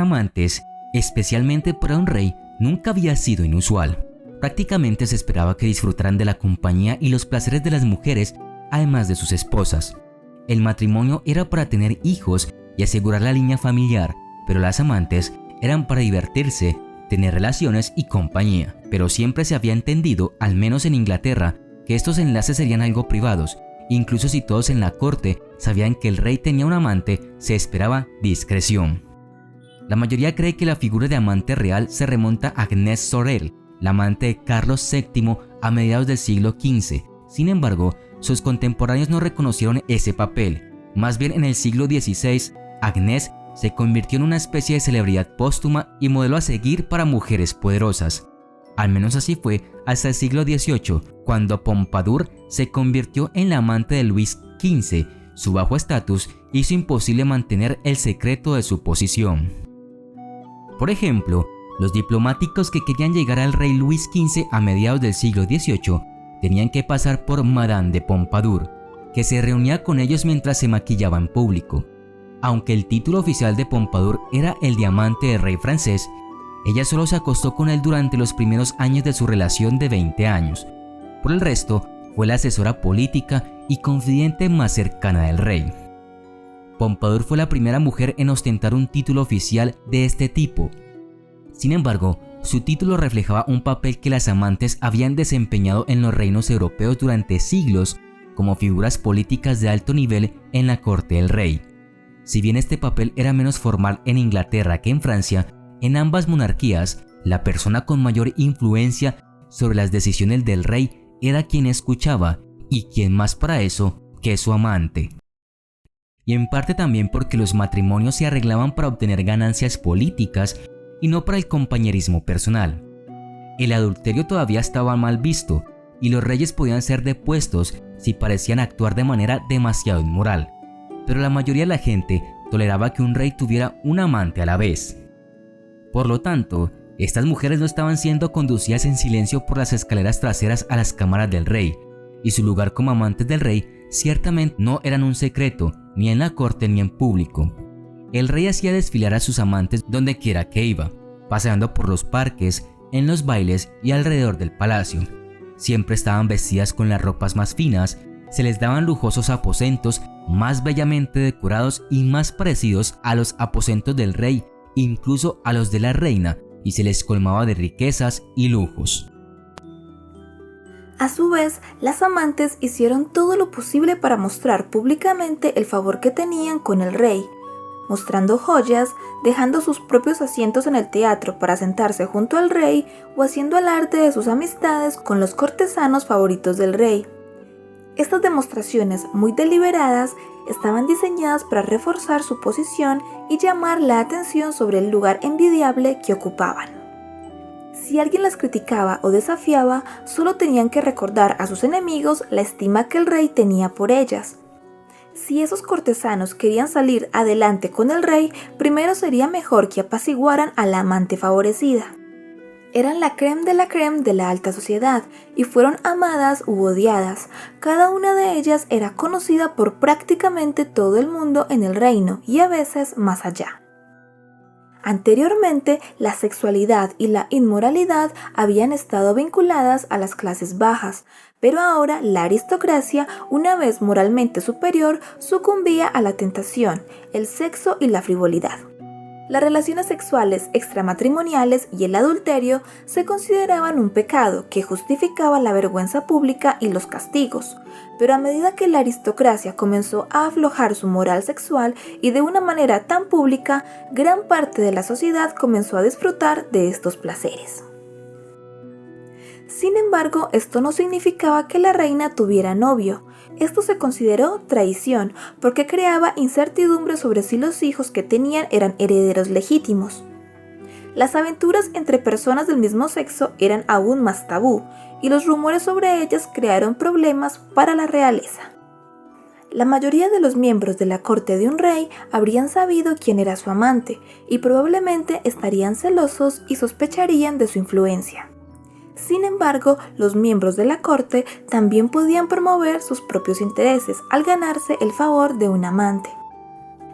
amantes, especialmente para un rey, nunca había sido inusual. Prácticamente se esperaba que disfrutaran de la compañía y los placeres de las mujeres, además de sus esposas. El matrimonio era para tener hijos y asegurar la línea familiar, pero las amantes eran para divertirse, tener relaciones y compañía. Pero siempre se había entendido, al menos en Inglaterra, que estos enlaces serían algo privados. Incluso si todos en la corte sabían que el rey tenía un amante, se esperaba discreción. La mayoría cree que la figura de amante real se remonta a Agnès Sorel, la amante de Carlos VII a mediados del siglo XV. Sin embargo, sus contemporáneos no reconocieron ese papel. Más bien, en el siglo XVI, Agnès se convirtió en una especie de celebridad póstuma y modelo a seguir para mujeres poderosas. Al menos así fue hasta el siglo XVIII, cuando Pompadour se convirtió en la amante de Luis XV. Su bajo estatus hizo imposible mantener el secreto de su posición. Por ejemplo, los diplomáticos que querían llegar al rey Luis XV a mediados del siglo XVIII tenían que pasar por Madame de Pompadour, que se reunía con ellos mientras se maquillaba en público. Aunque el título oficial de Pompadour era el de amante del rey francés, ella solo se acostó con él durante los primeros años de su relación de 20 años. Por el resto, fue la asesora política y confidente más cercana del rey. Pompadour fue la primera mujer en ostentar un título oficial de este tipo. Sin embargo, su título reflejaba un papel que las amantes habían desempeñado en los reinos europeos durante siglos como figuras políticas de alto nivel en la corte del rey. Si bien este papel era menos formal en Inglaterra que en Francia, en ambas monarquías, la persona con mayor influencia sobre las decisiones del rey era quien escuchaba, y quien más para eso que su amante. Y en parte también porque los matrimonios se arreglaban para obtener ganancias políticas y no para el compañerismo personal. El adulterio todavía estaba mal visto, y los reyes podían ser depuestos si parecían actuar de manera demasiado inmoral. Pero la mayoría de la gente toleraba que un rey tuviera un amante a la vez. Por lo tanto, estas mujeres no estaban siendo conducidas en silencio por las escaleras traseras a las cámaras del rey, y su lugar como amantes del rey ciertamente no eran un secreto, ni en la corte ni en público. El rey hacía desfilar a sus amantes donde quiera que iba, paseando por los parques, en los bailes y alrededor del palacio. Siempre estaban vestidas con las ropas más finas, se les daban lujosos aposentos más bellamente decorados y más parecidos a los aposentos del rey, incluso a los de la reina, y se les colmaba de riquezas y lujos. A su vez, las amantes hicieron todo lo posible para mostrar públicamente el favor que tenían con el rey, mostrando joyas, dejando sus propios asientos en el teatro para sentarse junto al rey o haciendo alarde de sus amistades con los cortesanos favoritos del rey. Estas demostraciones muy deliberadas estaban diseñadas para reforzar su posición y llamar la atención sobre el lugar envidiable que ocupaban. Si alguien las criticaba o desafiaba, solo tenían que recordar a sus enemigos la estima que el rey tenía por ellas. Si esos cortesanos querían salir adelante con el rey, primero sería mejor que apaciguaran a la amante favorecida. Eran la crème de la alta sociedad y fueron amadas u odiadas. Cada una de ellas era conocida por prácticamente todo el mundo en el reino y a veces más allá. Anteriormente, la sexualidad y la inmoralidad habían estado vinculadas a las clases bajas, pero ahora la aristocracia, una vez moralmente superior, sucumbía a la tentación, el sexo y la frivolidad. Las relaciones sexuales extramatrimoniales y el adulterio se consideraban un pecado que justificaba la vergüenza pública y los castigos, pero a medida que la aristocracia comenzó a aflojar su moral sexual y de una manera tan pública, gran parte de la sociedad comenzó a disfrutar de estos placeres. Sin embargo, esto no significaba que la reina tuviera novio. Esto se consideró traición porque creaba incertidumbre sobre si los hijos que tenían eran herederos legítimos. Las aventuras entre personas del mismo sexo eran aún más tabú y los rumores sobre ellas crearon problemas para la realeza. La mayoría de los miembros de la corte de un rey habrían sabido quién era su amante y probablemente estarían celosos y sospecharían de su influencia. Sin embargo, los miembros de la corte también podían promover sus propios intereses al ganarse el favor de un amante.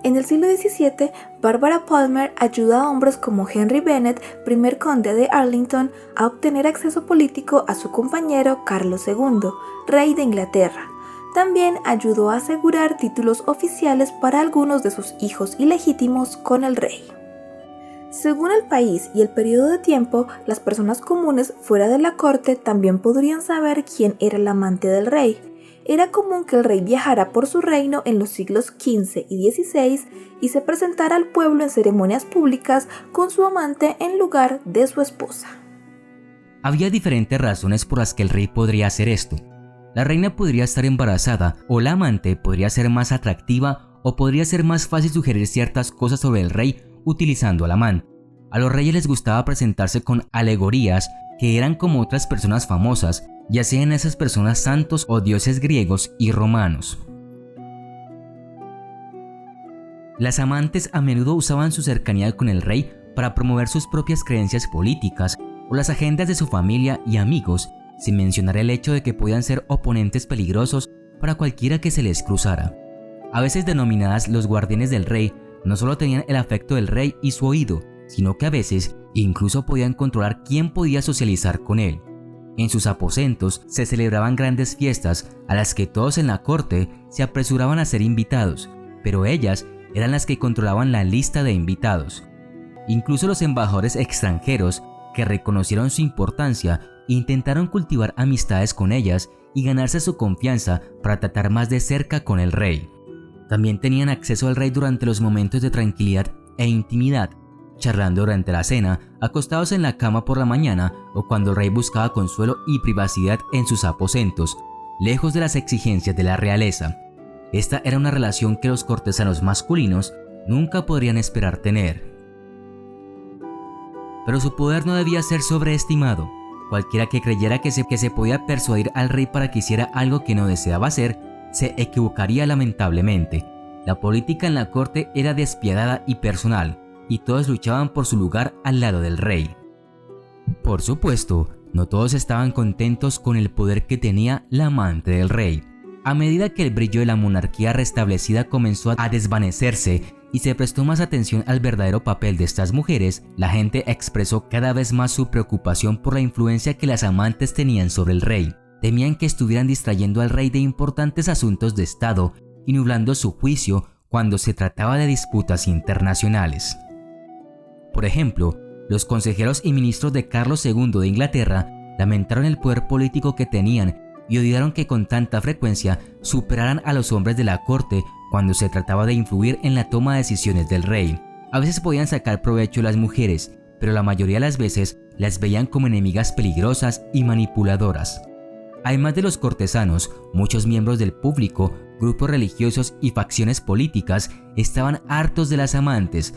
En el siglo XVII, Barbara Palmer ayuda a hombres como Henry Bennet, primer conde de Arlington, a obtener acceso político a su compañero Carlos II, rey de Inglaterra. También ayudó a asegurar títulos oficiales para algunos de sus hijos ilegítimos con el rey. Según el país y el periodo de tiempo, las personas comunes fuera de la corte también podrían saber quién era el amante del rey. Era común que el rey viajara por su reino en los siglos XV y XVI y se presentara al pueblo en ceremonias públicas con su amante en lugar de su esposa. Había diferentes razones por las que el rey podría hacer esto. La reina podría estar embarazada, o la amante podría ser más atractiva, o podría ser más fácil sugerir ciertas cosas sobre el rey utilizando al amante. A los reyes les gustaba presentarse con alegorías que eran como otras personas famosas, ya sean esas personas santos o dioses griegos y romanos. Las amantes a menudo usaban su cercanía con el rey para promover sus propias creencias políticas o las agendas de su familia y amigos, sin mencionar el hecho de que podían ser oponentes peligrosos para cualquiera que se les cruzara. A veces denominadas los guardianes del rey, no solo tenían el afecto del rey y su oído, sino que a veces incluso podían controlar quién podía socializar con él. En sus aposentos se celebraban grandes fiestas a las que todos en la corte se apresuraban a ser invitados, pero ellas eran las que controlaban la lista de invitados. Incluso los embajadores extranjeros, que reconocieron su importancia, intentaron cultivar amistades con ellas y ganarse su confianza para tratar más de cerca con el rey. También tenían acceso al rey durante los momentos de tranquilidad e intimidad, charlando durante la cena, acostados en la cama por la mañana o cuando el rey buscaba consuelo y privacidad en sus aposentos, lejos de las exigencias de la realeza. Esta era una relación que los cortesanos masculinos nunca podrían esperar tener. Pero su poder no debía ser sobreestimado. Cualquiera que creyera que se podía persuadir al rey para que hiciera algo que no deseaba hacer, se equivocaría lamentablemente. La política en la corte era despiadada y personal, y todos luchaban por su lugar al lado del rey. Por supuesto, no todos estaban contentos con el poder que tenía la amante del rey. A medida que el brillo de la monarquía restablecida comenzó a desvanecerse y se prestó más atención al verdadero papel de estas mujeres, la gente expresó cada vez más su preocupación por la influencia que las amantes tenían sobre el rey. Temían que estuvieran distrayendo al rey de importantes asuntos de estado y nublando su juicio cuando se trataba de disputas internacionales. Por ejemplo, los consejeros y ministros de Carlos II de Inglaterra lamentaron el poder político que tenían y odiaron que con tanta frecuencia superaran a los hombres de la corte cuando se trataba de influir en la toma de decisiones del rey. A veces podían sacar provecho las mujeres, pero la mayoría de las veces las veían como enemigas peligrosas y manipuladoras. Además de los cortesanos, muchos miembros del público, grupos religiosos y facciones políticas estaban hartos de las amantes,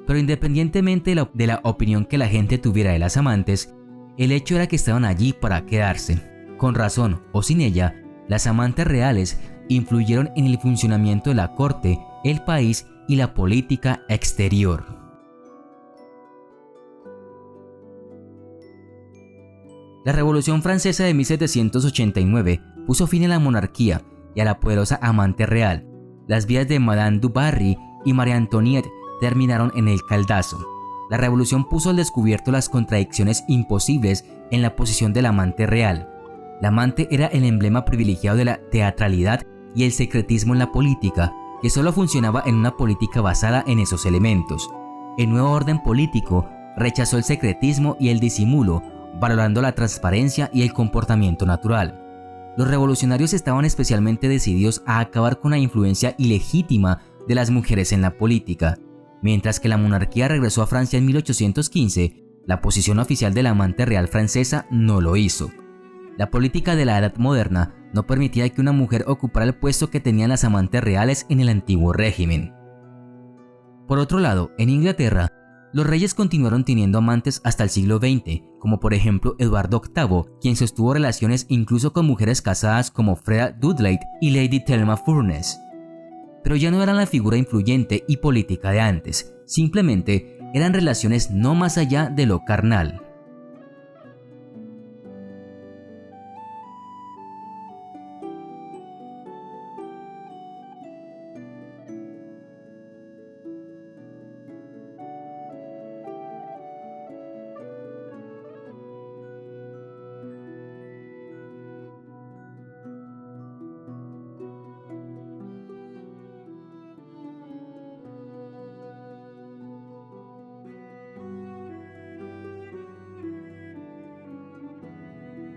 pero independientemente de la opinión que la gente tuviera de las amantes, el hecho era que estaban allí para quedarse. Con razón o sin ella, las amantes reales influyeron en el funcionamiento de la corte, el país y la política exterior. La Revolución Francesa de 1789 puso fin a la monarquía y a la poderosa amante real. Las vidas de Madame du Barry y María Antoniette terminaron en el caldazo. La revolución puso al descubierto las contradicciones imposibles en la posición del amante real. La amante era el emblema privilegiado de la teatralidad y el secretismo en la política, que solo funcionaba en una política basada en esos elementos. El nuevo orden político rechazó el secretismo y el disimulo, valorando la transparencia y el comportamiento natural. Los revolucionarios estaban especialmente decididos a acabar con la influencia ilegítima de las mujeres en la política. Mientras que la monarquía regresó a Francia en 1815, la posición oficial de la amante real francesa no lo hizo. La política de la Edad Moderna no permitía que una mujer ocupara el puesto que tenían las amantes reales en el antiguo régimen. Por otro lado, en Inglaterra, los reyes continuaron teniendo amantes hasta el siglo XX, como por ejemplo Eduardo VIII, quien sostuvo relaciones incluso con mujeres casadas como Freda Dudley y Lady Thelma Furness. Pero ya no eran la figura influyente y política de antes, simplemente eran relaciones no más allá de lo carnal.